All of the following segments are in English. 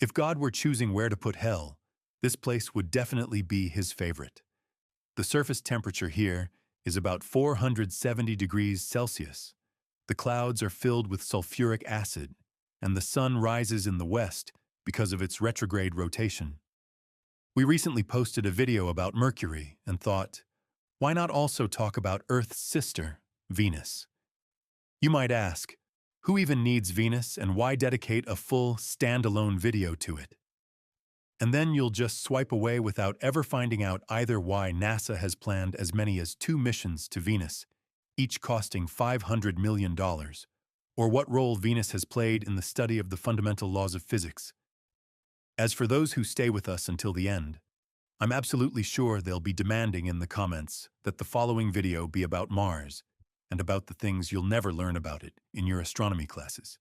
If God were choosing where to put hell, this place would definitely be his favorite. The surface temperature here is about 470 degrees Celsius. The clouds are filled with sulfuric acid, and the sun rises in the west because of its retrograde rotation. We recently posted a video about Mercury and thought, why not also talk about Earth's sister, Venus? You might ask, who even needs Venus and why dedicate a full, standalone video to it? And then you'll just swipe away without ever finding out either why NASA has planned as many as 2 missions to Venus, each costing $500 million, or what role Venus has played in the study of the fundamental laws of physics. As for those who stay with us until the end, I'm absolutely sure they'll be demanding in the comments that the following video be about Mars and about the things you'll never learn about it in your astronomy classes.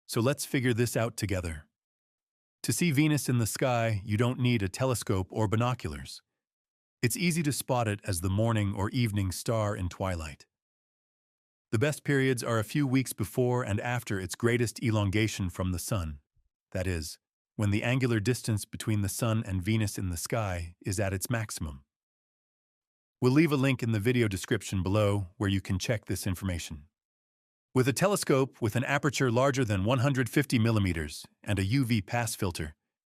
So let's figure this out together. To see Venus in the sky, you don't need a telescope or binoculars. It's easy to spot it as the morning or evening star in twilight. The best periods are a few weeks before and after its greatest elongation from the Sun, that is, when the angular distance between the Sun and Venus in the sky is at its maximum. We'll leave a link in the video description below where you can check this information. With a telescope with an aperture larger than 150 millimeters and a UV pass filter,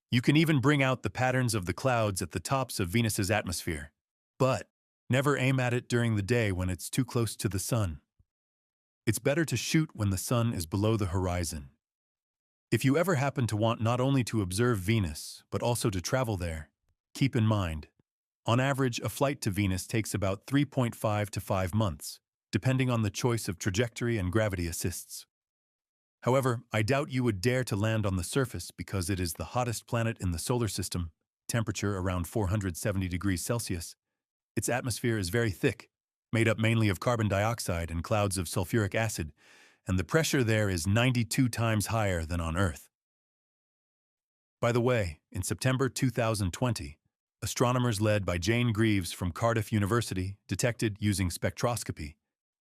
you can even bring out the patterns of the clouds at the tops of Venus's atmosphere. But never aim at it during the day when it's too close to the Sun. It's better to shoot when the Sun is below the horizon. If you ever happen to want not only to observe Venus, but also to travel there, keep in mind, on average, a flight to Venus takes about 3.5 to 5 months, depending on the choice of trajectory and gravity assists. However, I doubt you would dare to land on the surface because it is the hottest planet in the solar system, temperature around 470 degrees Celsius. Its atmosphere is very thick, made up mainly of carbon dioxide and clouds of sulfuric acid, and the pressure there is 92 times higher than on Earth. By the way, in September 2020, astronomers led by Jane Greaves from Cardiff University detected, using spectroscopy,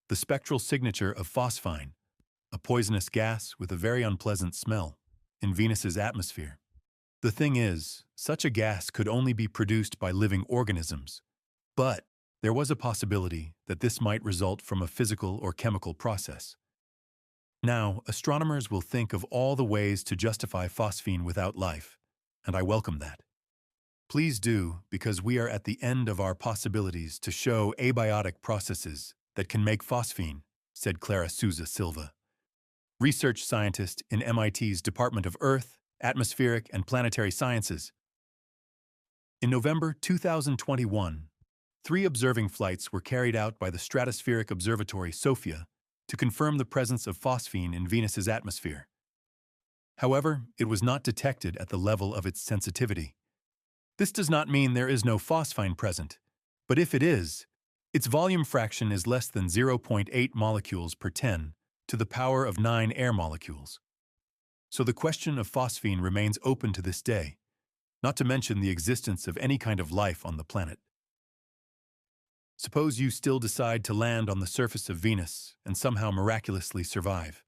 the spectral signature of phosphine, a poisonous gas with a very unpleasant smell, in Venus's atmosphere. The thing is, such a gas could only be produced by living organisms, but there was a possibility that this might result from a physical or chemical process. Now, astronomers will think of all the ways to justify phosphine without life, and I welcome that. Please do, because we are at the end of our possibilities to show abiotic processes that can make phosphine, said Clara Souza Silva, research scientist in MIT's Department of Earth, Atmospheric, and Planetary Sciences. In November 2021, 3 observing flights were carried out by the Stratospheric Observatory SOFIA to confirm the presence of phosphine in Venus's atmosphere. However, it was not detected at the level of its sensitivity. This does not mean there is no phosphine present, but if it is, its volume fraction is less than 0.8 molecules per 10 to the power of 9 air molecules. So the question of phosphine remains open to this day, not to mention the existence of any kind of life on the planet. Suppose you still decide to land on the surface of Venus and somehow miraculously survive.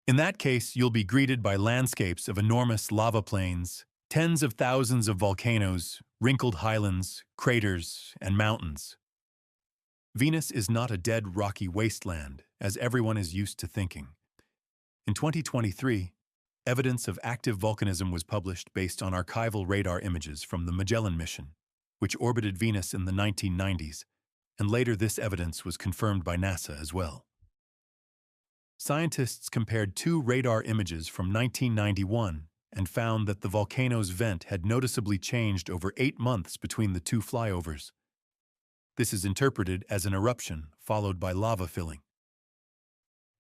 In that case, you'll be greeted by landscapes of enormous lava plains, tens of thousands of volcanoes, wrinkled highlands, craters, and mountains. Venus is not a dead rocky wasteland, as everyone is used to thinking. In 2023, evidence of active volcanism was published based on archival radar images from the Magellan mission, which orbited Venus in the 1990s, and later this evidence was confirmed by NASA as well. Scientists compared 2 radar images from 1991 and found that the volcano's vent had noticeably changed over 8 months between the 2 flyovers. This is interpreted as an eruption followed by lava filling.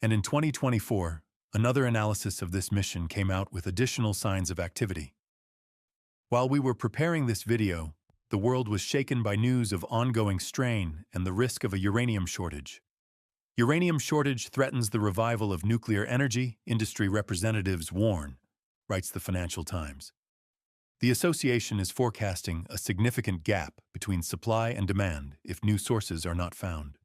And in 2024, another analysis of this mission came out with additional signs of activity. While we were preparing this video, the world was shaken by news of ongoing strain and the risk of a uranium shortage. Uranium shortage threatens the revival of nuclear energy, industry representatives warn, writes the Financial Times. The association is forecasting a significant gap between supply and demand if new sources are not found.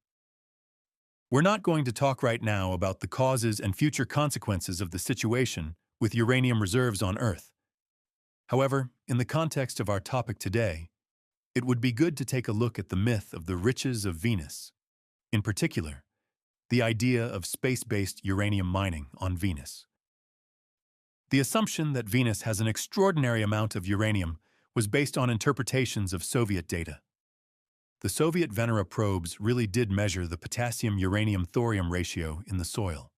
We're not going to talk right now about the causes and future consequences of the situation with uranium reserves on Earth, However, in the context of our topic today, it would be good to take a look at the myth of the riches of Venus. In particular, the idea of space-based uranium mining on Venus. The assumption that Venus has an extraordinary amount of uranium was based on interpretations of Soviet data. The Soviet Venera probes really did measure the potassium-uranium-thorium ratio in the soil.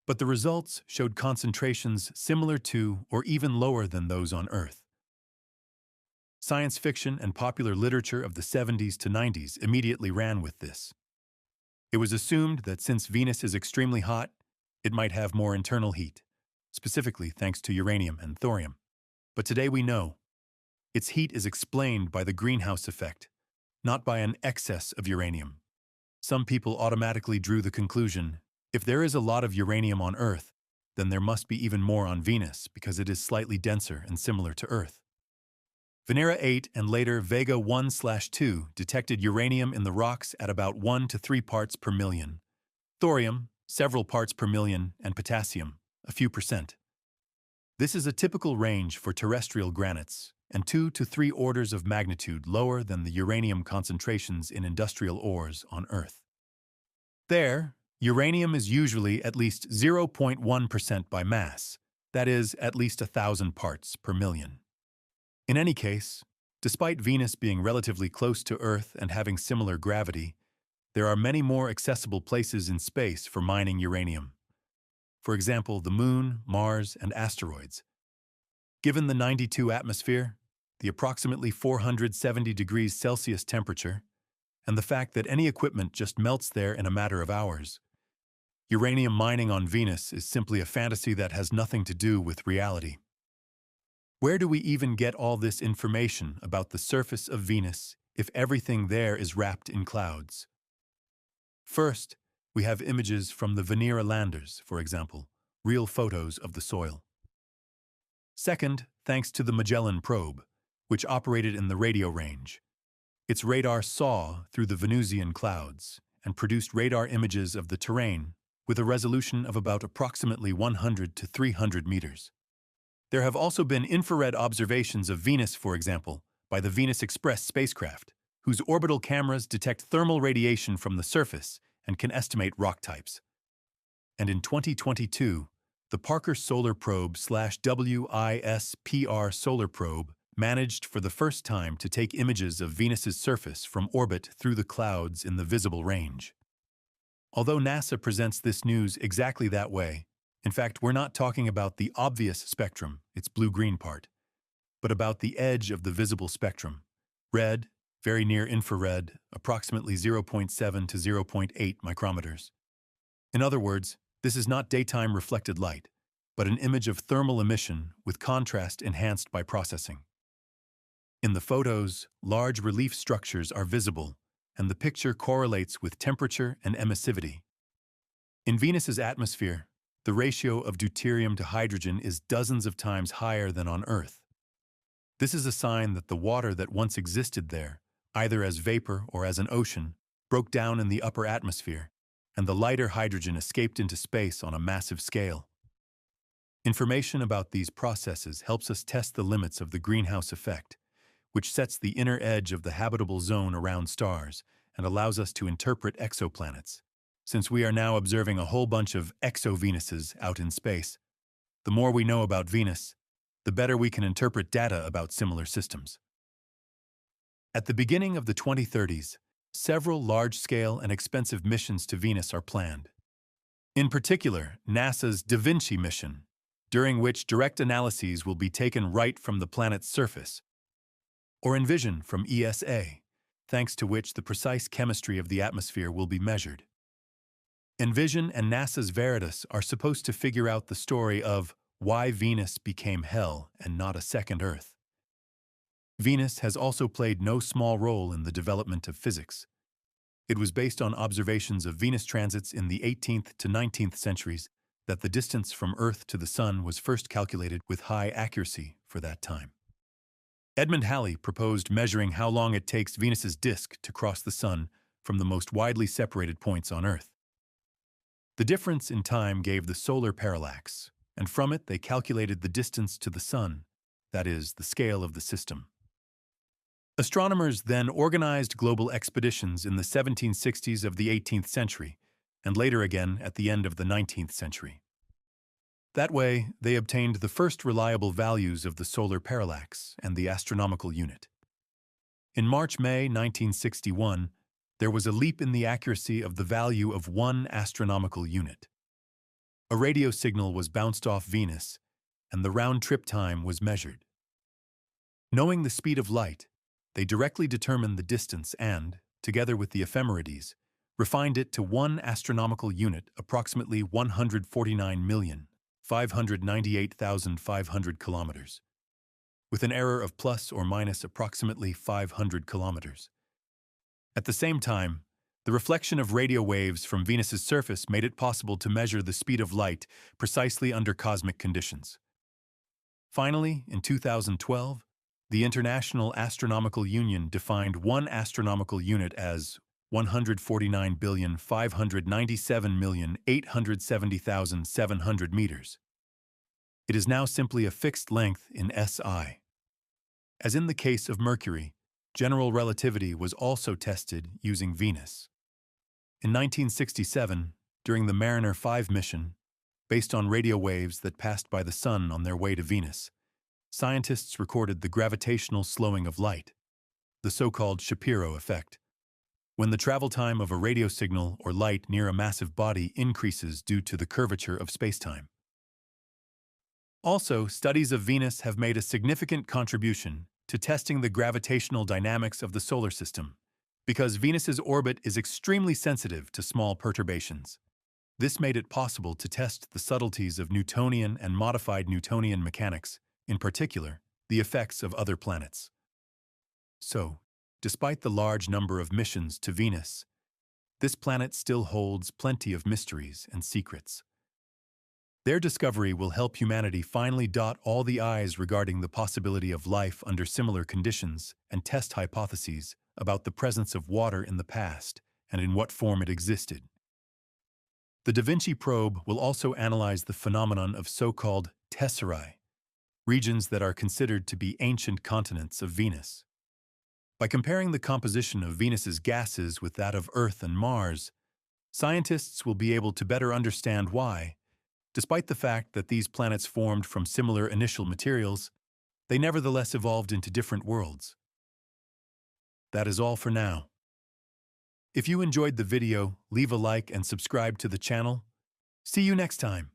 But the results showed concentrations similar to or even lower than those on Earth. Science fiction and popular literature of the 70s to 90s immediately ran with this. It was assumed that since Venus is extremely hot, it might have more internal heat, specifically thanks to uranium and thorium. But today we know its heat is explained by the greenhouse effect, not by an excess of uranium. Some people automatically drew the conclusion, if there is a lot of uranium on Earth, then there must be even more on Venus because it is slightly denser and similar to Earth. Venera 8 and later Vega 1/2 detected uranium in the rocks at about 1 to 3 parts per million, thorium, several parts per million, and potassium, a few percent. This is a typical range for terrestrial granites and 2 to 3 orders of magnitude lower than the uranium concentrations in industrial ores on Earth. There, uranium is usually at least 0.1% by mass, that is, at least 1,000 parts per million. In any case, despite Venus being relatively close to Earth and having similar gravity, there are many more accessible places in space for mining uranium. For example, the Moon, Mars, and asteroids. Given the 92 atmosphere, the approximately 470 degrees Celsius temperature, and the fact that any equipment just melts there in a matter of hours, uranium mining on Venus is simply a fantasy that has nothing to do with reality. Where do we even get all this information about the surface of Venus if everything there is wrapped in clouds? First, we have images from the Venera landers, for example, real photos of the soil. Second, thanks to the Magellan probe, which operated in the radio range. Its radar saw through the Venusian clouds and produced radar images of the terrain with a resolution of about approximately 100 to 300 meters. There have also been infrared observations of Venus, for example, by the Venus Express spacecraft, whose orbital cameras detect thermal radiation from the surface and can estimate rock types. And in 2022, the Parker Solar Probe/WISPR Solar Probe managed for the first time to take images of Venus's surface from orbit through the clouds in the visible range. Although NASA presents this news exactly that way, in fact, we're not talking about the obvious spectrum, its blue-green part, but about the edge of the visible spectrum, red, very near infrared, approximately 0.7 to 0.8 micrometers. In other words, this is not daytime reflected light, but an image of thermal emission with contrast enhanced by processing. In the photos, large relief structures are visible, and the picture correlates with temperature and emissivity. In Venus's atmosphere, the ratio of deuterium to hydrogen is dozens of times higher than on Earth. This is a sign that the water that once existed there, either as vapor or as an ocean, broke down in the upper atmosphere, and the lighter hydrogen escaped into space on a massive scale. Information about these processes helps us test the limits of the greenhouse effect, which sets the inner edge of the habitable zone around stars and allows us to interpret exoplanets. Since we are now observing a whole bunch of Exo-Venuses out in space, the more we know about Venus, the better we can interpret data about similar systems. At the beginning of the 2030s, several large-scale and expensive missions to Venus are planned. In particular, NASA's Da Vinci mission, during which direct analyses will be taken right from the planet's surface, or Envision from ESA, thanks to which the precise chemistry of the atmosphere will be measured. Envision and NASA's Veritas are supposed to figure out the story of why Venus became hell and not a second Earth. Venus has also played no small role in the development of physics. It was based on observations of Venus transits in the 18th to 19th centuries that the distance from Earth to the Sun was first calculated with high accuracy for that time. Edmund Halley proposed measuring how long it takes Venus's disk to cross the Sun from the most widely separated points on Earth. The difference in time gave the solar parallax, and from it they calculated the distance to the Sun, that is, the scale of the system. Astronomers then organized global expeditions in the 1760s of the 18th century, and later again at the end of the 19th century. That way, they obtained the first reliable values of the solar parallax and the astronomical unit. In March-May 1961, there was a leap in the accuracy of the value of 1 astronomical unit. A radio signal was bounced off Venus, and the round-trip time was measured. Knowing the speed of light, they directly determined the distance and, together with the ephemerides, refined it to 1 astronomical unit, approximately 149,598,500 kilometers, with an error of plus or minus approximately 500 kilometers. At the same time, the reflection of radio waves from Venus's surface made it possible to measure the speed of light precisely under cosmic conditions. Finally, in 2012, the International Astronomical Union defined 1 astronomical unit as 149,597,870,700 meters. It is now simply a fixed length in SI. As in the case of Mercury, general relativity was also tested using Venus. In 1967, during the Mariner 5 mission, based on radio waves that passed by the Sun on their way to Venus, scientists recorded the gravitational slowing of light, the so-called Shapiro effect, when the travel time of a radio signal or light near a massive body increases due to the curvature of spacetime. Also, studies of Venus have made a significant contribution to testing the gravitational dynamics of the solar system, because Venus's orbit is extremely sensitive to small perturbations. This made it possible to test the subtleties of Newtonian and modified Newtonian mechanics, in particular, the effects of other planets. So, despite the large number of missions to Venus, this planet still holds plenty of mysteries and secrets. Their discovery will help humanity finally dot all the I's regarding the possibility of life under similar conditions and test hypotheses about the presence of water in the past and in what form it existed. The Da Vinci probe will also analyze the phenomenon of so-called tesserae, regions that are considered to be ancient continents of Venus. By comparing the composition of Venus's gases with that of Earth and Mars, scientists will be able to better understand why, despite the fact that these planets formed from similar initial materials, they nevertheless evolved into different worlds. That is all for now. If you enjoyed the video, leave a like and subscribe to the channel. See you next time.